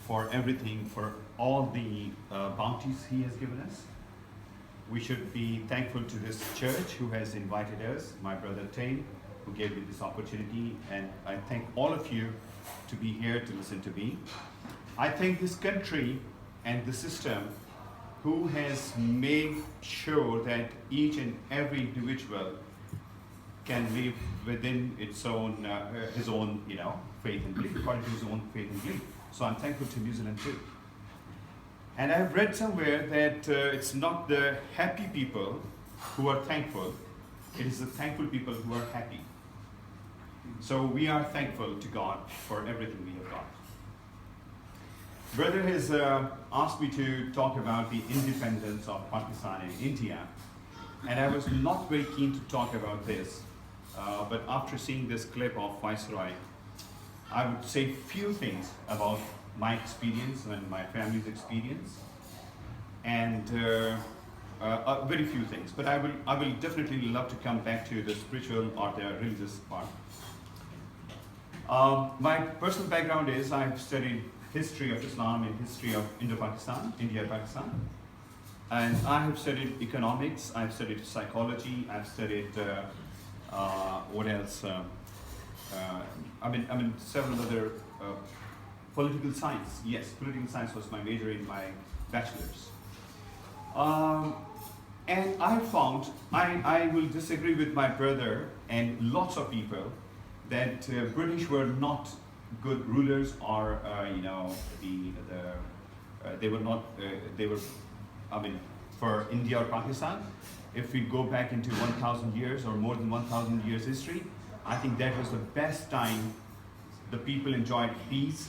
for everything, for all the bounties He has given us. We should be thankful to this church who has invited us, my brother Tain, who gave me this opportunity, and I thank all of you to be here to listen to me. I thank this country and the system who has made sure that each and every individual can live within its own, his own, faith and belief, according to his own faith and belief. So I'm thankful to New Zealand too. And I've read somewhere that it's not the happy people who are thankful, it is the thankful people who are happy. So we are thankful to God for everything we have got. Brother has asked me to talk about the independence of Pakistan and India, and I was not very keen to talk about this, but after seeing this clip of Viceroy, I would say few things about my experience and my family's experience, and very few things. But I will definitely love to come back to the spiritual or the religious part. My personal background is I've studied history of Islam and history of Indo-Pakistan, India-Pakistan. And I have studied economics, I've studied psychology, I've studied, what else? Several other, political science. Yes, political science was my major in my bachelor's. And I found, I will disagree with my brother and lots of people that British were not good rulers, or they were not. For India or Pakistan, if we go back into 1,000 years or more than 1,000 years history, I think that was the best time the people enjoyed peace,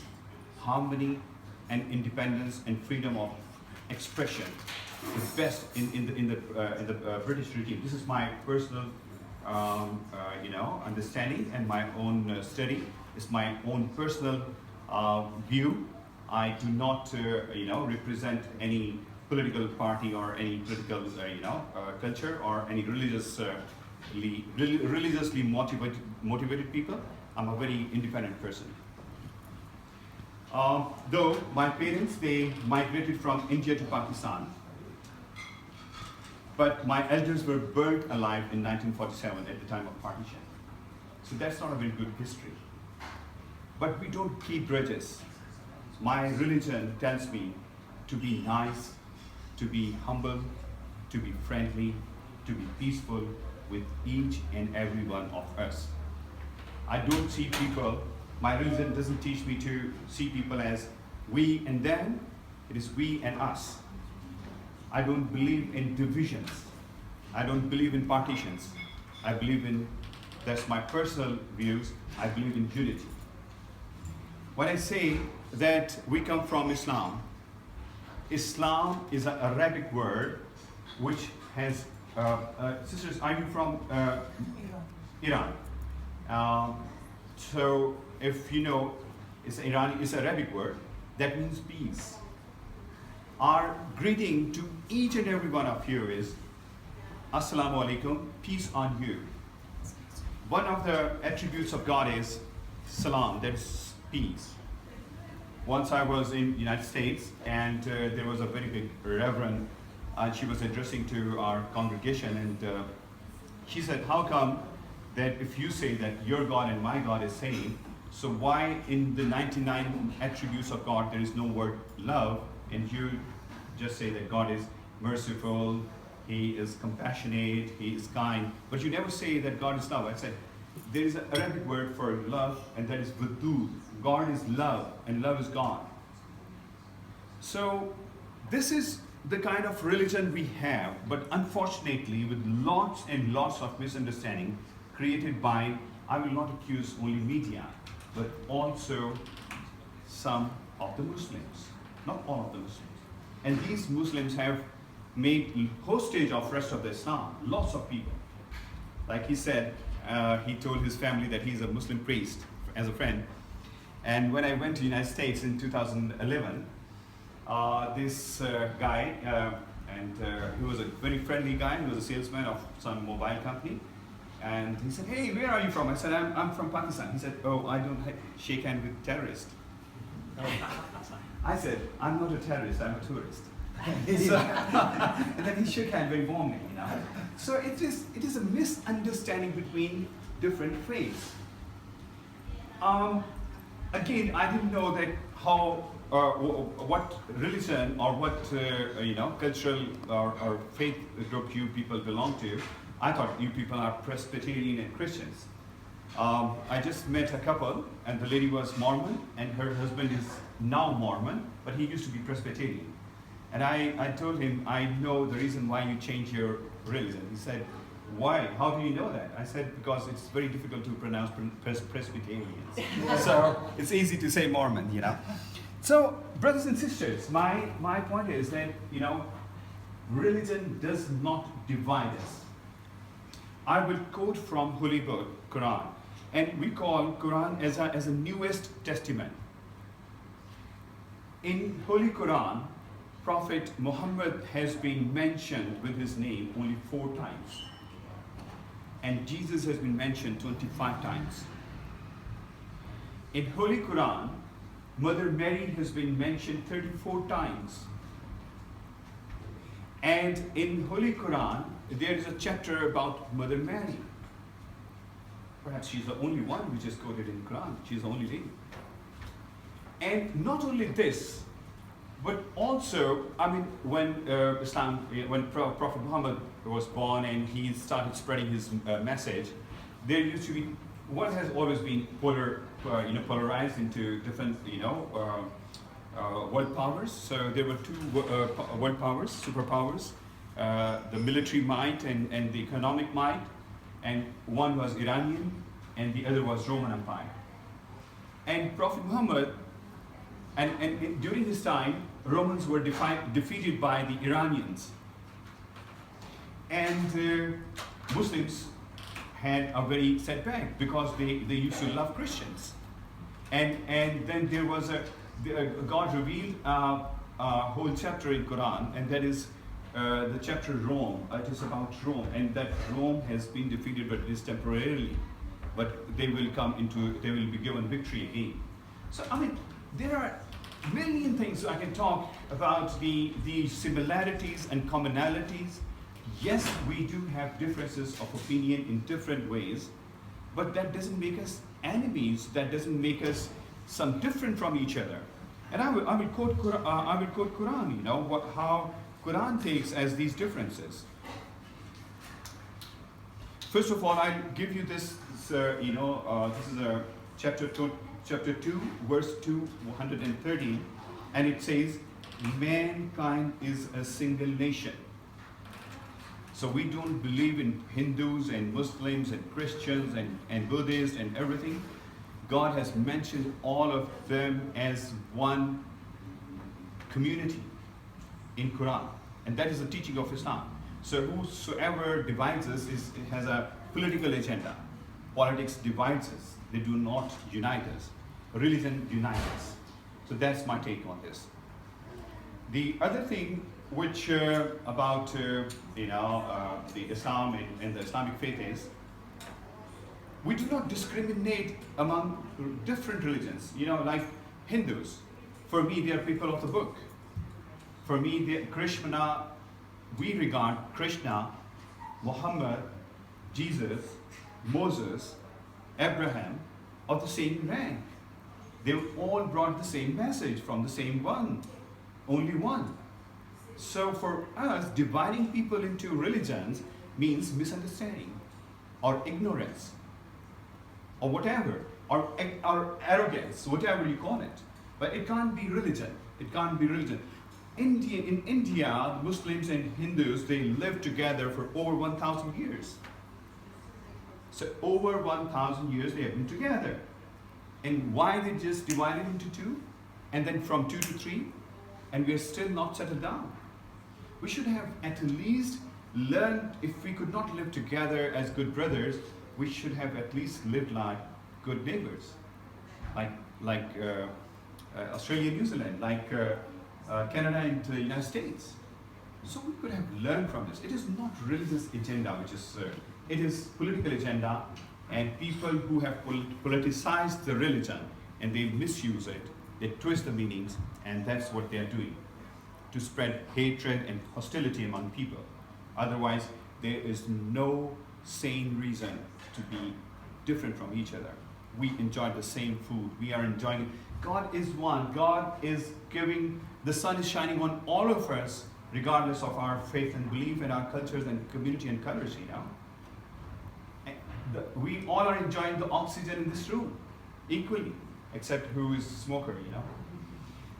harmony, and independence and freedom of expression. The best in the British regime. This is my personal understanding and my own study. It's my own personal view. I do not represent any political party or any political culture or any religiously motivated people. I'm a very independent person. Though my parents, they migrated from India to Pakistan, but my elders were burnt alive in 1947 at the time of partition. So that's not a very good history. But we don't keep grudges. My religion tells me to be nice, to be humble, to be friendly, to be peaceful with each and every one of us. I don't see people, my religion doesn't teach me to see people as we and them, it is we and us. I don't believe in divisions. I don't believe in partitions. I believe in, that's my personal views, I believe in unity. When I say that we come from Islam, Islam is an Arabic word which has, sisters, are you from Iran? So if you know, it's Irani, it's an Arabic word that means peace. Our greeting to each and every one of you is Assalamu alaikum, peace on you. One of the attributes of God is salam, that is peace. Once I was in the United States, and there was a very big reverend, and she was addressing to our congregation, and she said, how come that if you say that your God and my God is same, so why in the 99 attributes of God there is no word love, and you just say that God is merciful, He is compassionate, He is kind, but you never say that God is love. I said, there is an Arabic word for love, and that is wadud. God is love, and love is God. So this is the kind of religion we have, but unfortunately with lots and lots of misunderstanding created by, I will not accuse only media, but also some of the Muslims, not all of the Muslims. And these Muslims have made hostage of rest of the Islam, lots of people. Like he said, he told his family that he's a Muslim priest as a friend. And when I went to the United States in 2011, this guy, he was a very friendly guy, he was a salesman of some mobile company. And he said, hey, where are you from? I said, I'm from Pakistan. He said, oh, I don't shake hands with terrorists. I said, I'm not a terrorist, I'm a tourist. So, and then he shook hand very warmly, you know. So it is a misunderstanding between different faiths. Again, I didn't know that how what religion or what cultural or faith group you people belong to. I thought you people are Presbyterian and Christians. I just met a couple, and the lady was Mormon, and her husband is now Mormon, but he used to be Presbyterian. And I told him, I know the reason why you changed your religion. He said, why? How do you know that? I said, because it's very difficult to pronounce Presbyterians. So it's easy to say Mormon, you know. So, brothers and sisters, my point is that, you know, religion does not divide us. I will quote from Holy Book, Quran. And we call Quran as a newest testament. In Holy Quran, Prophet Muhammad has been mentioned with his name only 4 times. And Jesus has been mentioned 25 times. In Holy Quran, Mother Mary has been mentioned 34 times. And in Holy Quran, there is a chapter about Mother Mary. Perhaps she's the only one which is quoted in Quran. She's the only lady. And not only this, but also, I mean, when Prophet Muhammad was born and he started spreading his message, there used to be what has always been polarized into different world powers. So there were 2 world powers, superpowers, the military might and the economic might, and one was Iranian and the other was Roman Empire. And Prophet Muhammad, and during his time, Romans were defeated by the Iranians. And Muslims had a very setback because they used to love Christians. And then there was God revealed a whole chapter in Quran, and that is the chapter Rome. It is about Rome, and that Rome has been defeated, but it is temporarily. But they will be given victory again. So I mean, there are million things I can talk about the similarities and commonalities. Yes, we do have differences of opinion in different ways, but that doesn't make us enemies. That doesn't make us some different from each other. And I will quote Quran. You know how Quran takes as these differences. First of all, I'll give you this. This is a chapter 2, verse 213, and it says, mankind is a single nation. So we don't believe in Hindus and Muslims and Christians and Buddhists and everything. God has mentioned all of them as one community in Quran. And that is the teaching of Islam. So whosoever divides us has a political agenda. Politics divides us. They do not unite us. Religion unites us. So that's my take on this. The other thing which about the Islam and the Islamic faith is, we do not discriminate among different religions. You know, like Hindus, for me they are people of the book. For me, Krishna, we regard Krishna, Muhammad, Jesus, Moses, Abraham of the same rank. They all brought the same message from the same one, only one. So for us, dividing people into religions means misunderstanding or ignorance or whatever, or arrogance, whatever you call it. But it can't be religion. It can't be religion. In India, Muslims and Hindus, they lived together for over 1,000 years. So over 1,000 years they have been together. And why they just divided into 2? And then from 2 to 3? And we are still not settled down. We should have at least learned, if we could not live together as good brothers, we should have at least lived like good neighbors. Like Australia, New Zealand, like Canada and the United States. So we could have learned from this. It is not religious agenda which is served. It is political agenda, and people who have politicized the religion and they misuse it, They twist the meanings, and that's what they are doing, to spread hatred and hostility among people. Otherwise, there is no sane reason to be different from each other. We enjoy the same food. We are enjoying. God is one. God is giving. The sun is shining on all of us, regardless of our faith and belief and our cultures and community and colors. We all are enjoying the oxygen in this room equally, except who is a smoker.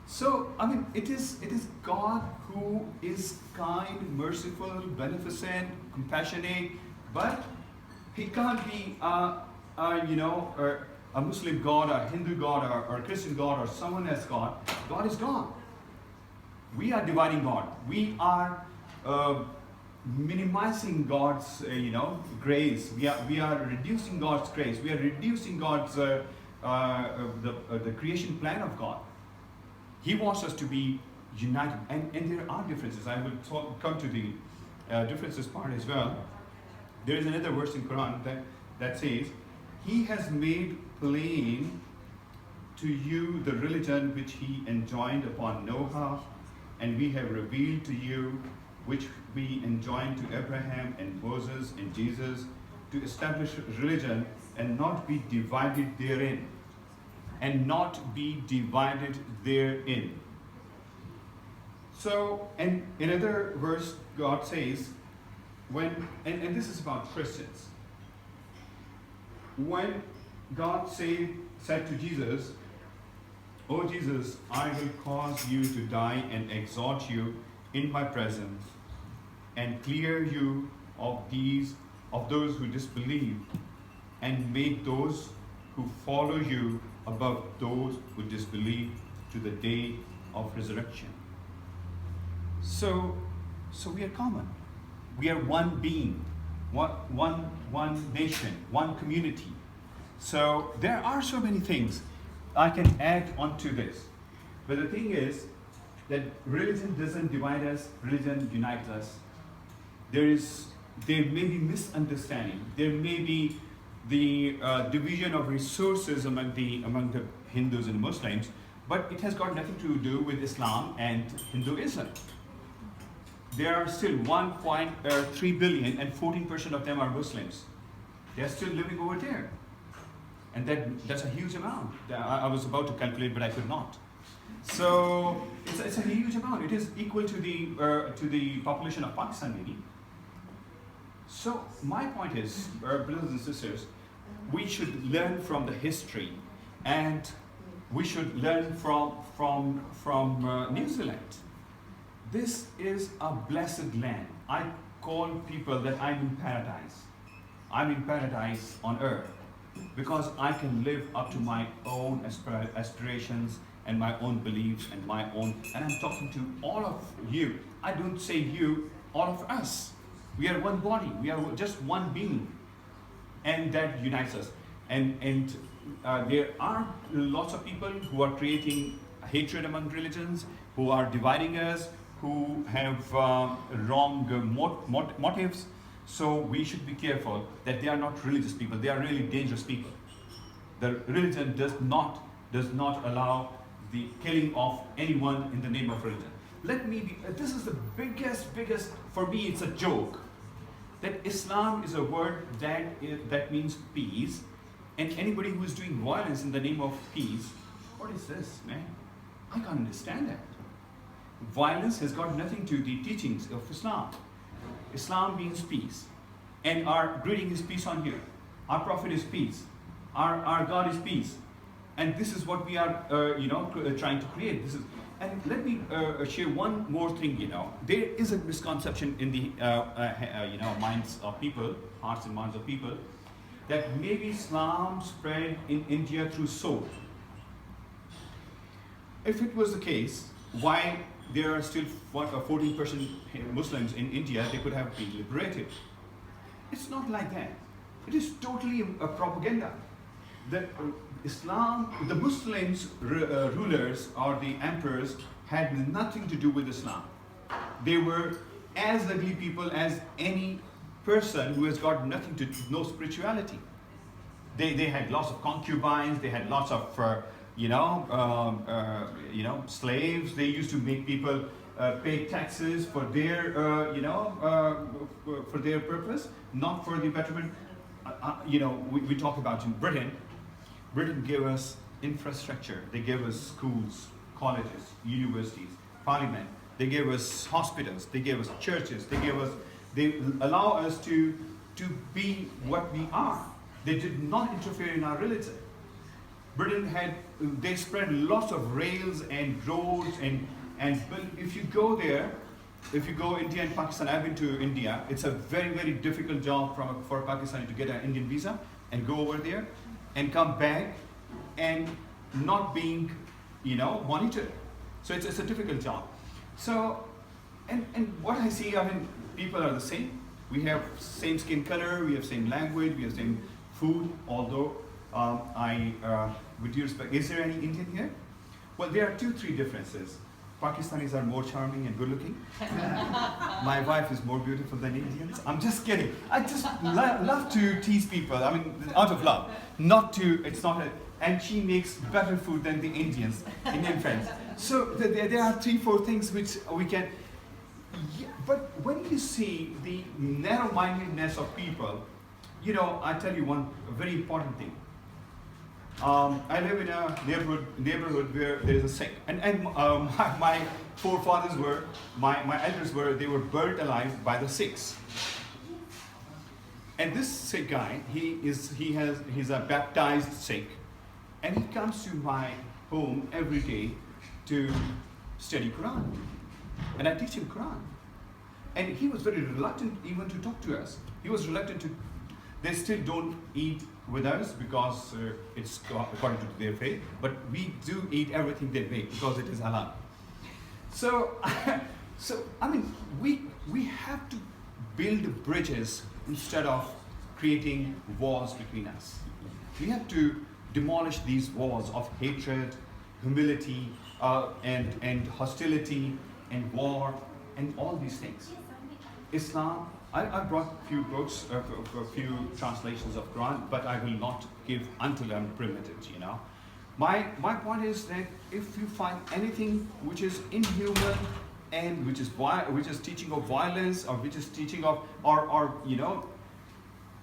So, I mean, it is God who is kind, merciful, beneficent, compassionate, but He can't be, a Muslim God, a Hindu God, or a Christian God, or someone else God. God is God. We are dividing God. We are minimizing God's, grace. We are reducing God's grace. We are reducing God's the creation plan of God. He wants us to be united, and there are differences. I will come to the differences part as well. There is another verse in Quran that says, He has made plain to you the religion which He enjoined upon Noah, and we have revealed to you which we enjoined to Abraham and Moses and Jesus, to establish religion and not be divided therein. And not be divided therein. So, and in another verse, God says, and this is about Christians. When God said to Jesus, "O Jesus, I will cause you to die and exalt you in my presence, and clear you of those who disbelieve, and make those who follow you above those who disbelieve to the day of resurrection." So we are common. We are one being, one nation, one community. So there are so many things I can add on to this. But the thing is that religion doesn't divide us, religion unites us. There may be misunderstanding. There may be the division of resources among the Hindus and Muslims, but it has got nothing to do with Islam and Hinduism. There are still 1.3 billion, and 14% of them are Muslims. They are still living over there, and that's a huge amount. I was about to calculate, but I could not. So it's a huge amount. It is equal to the population of Pakistan, maybe. So my point is, brothers and sisters, we should learn from the history, and we should learn from New Zealand. This is a blessed land. I call people that I'm in paradise. I'm in paradise on earth because I can live up to my own aspirations and my own beliefs and I'm talking to all of you. I don't say you, all of us. We are one body. We are just one being, and that unites us. And there are lots of people who are creating hatred among religions, who are dividing us, who have wrong motives. So we should be careful that they are not religious people. They are really dangerous people. The religion does not allow the killing of anyone in the name of religion. This is the biggest, for me it's a joke, that Islam is a word that means peace, and anybody who is doing violence in the name of peace, what is this, man? I can't understand that. Violence has got nothing to the teachings of Islam. Islam means peace, and our greeting is peace on you. Our prophet is peace. Our God is peace, and this is what we are, trying to create. And let me share one more thing. There is a misconception in the minds of people, hearts and minds of people, that maybe Islam spread in India through sword. If it was the case, why there are still 14% Muslims in India? They could have been liberated. It's not like that. It is totally a propaganda. The Muslims rulers or the emperors had nothing to do with Islam. They were as ugly people as any person who has got nothing to no spirituality. They had lots of concubines. They had lots of slaves. They used to make people pay taxes for their, for their purpose, not for the betterment. We talk about in Britain. Britain gave us infrastructure. They gave us schools, colleges, universities, parliament. They gave us hospitals. They gave us churches. They allow us to be what we are. They did not interfere in our religion. Britain they spread lots of rails and roads but if you go there, if you go India and Pakistan, I've been to India, it's a very, very difficult job for a Pakistani to get an Indian visa and go over there and come back and not being, monitored. So it's a difficult job. So, and what I see, people are the same. We have same skin color, we have same language, we have same food, although with due respect, is there any Indian here? Well, there are 2-3 differences. Pakistanis are more charming and good looking. My wife is more beautiful than Indians. I'm just kidding. I just love to tease people. Out of love. And she makes better food than the Indian friends. So there are 3-4 things which we can, but when you see the narrow-mindedness of people, I tell you one very important thing. I live in a neighborhood where there is a Sikh, and my forefathers my elders they were burnt alive by the Sikhs. And this Sikh guy, he's a baptized Sikh, and he comes to my home every day to study Quran, and I teach him Quran. And he was very reluctant even to talk to us. He was reluctant to. They still don't eat with us because it's according to their faith, but we do eat everything they make because it is halal. So, we have to build bridges instead of creating walls between us. We have to demolish these walls of hatred, humility, and hostility, and war, and all these things. Islam, I brought a few books, a few translations of Quran, but I will not give until I'm permitted, My point is that if you find anything which is inhuman and which is teaching of violence, or which is teaching of,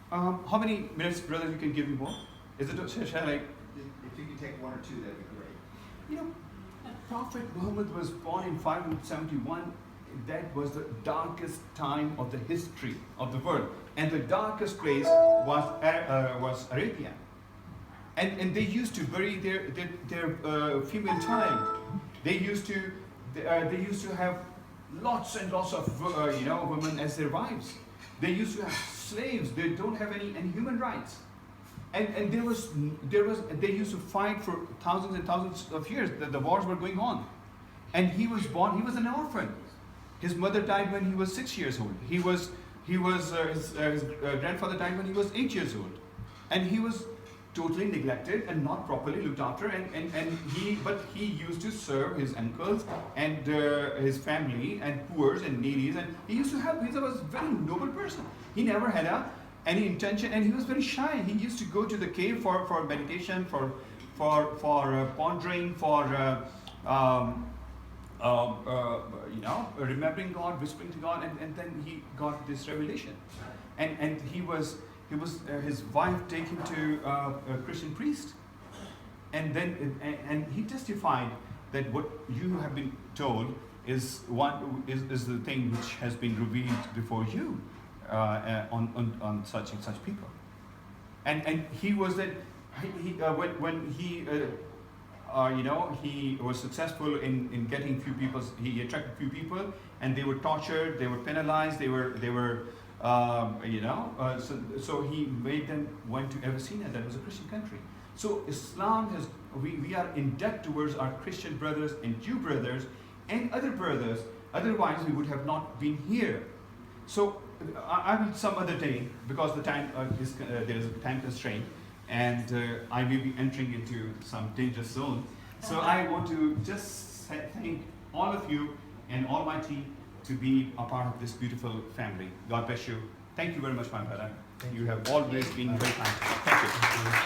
how many minutes, brother, you can give me more? Is it, shall I? If you can take 1 or 2, that'd be great. Prophet Muhammad was born in 571. That was the darkest time of the history of the world, and the darkest place was Arabia, and they used to bury their female child. They used to have lots and lots of women as their wives. They used to have slaves. They don't have any human rights, and they used to fight for thousands and thousands of years. The wars were going on, and he was born. He was an orphan. His mother died when he was 6 years old. His grandfather died when he was 8 years old, and he was totally neglected and not properly looked after. But he used to serve his uncles and his family and poor and needies, and he used to help. He was a very noble person. He never had any intention, and he was very shy. He used to go to the cave for meditation, for pondering, for remembering God, whispering to God, and then he got this revelation, and his wife take him to a Christian priest, and he testified that what you have been told is the thing which has been revealed before you on such and such people, and he was that when he was successful in getting few people. He attracted few people, and they were tortured, they were penalized, so he made them went to Abyssinia. That was a Christian country. So Islam we are in debt towards our Christian brothers and Jew brothers and other brothers. Otherwise, we would have not been here. So I will some other day, because the time there is a time constraint, and I may be entering into some dangerous zone. So I want to just thank all of you and Almighty to be a part of this beautiful family. God bless you. Thank you very much, my brother. You have always been very kind. Thank you.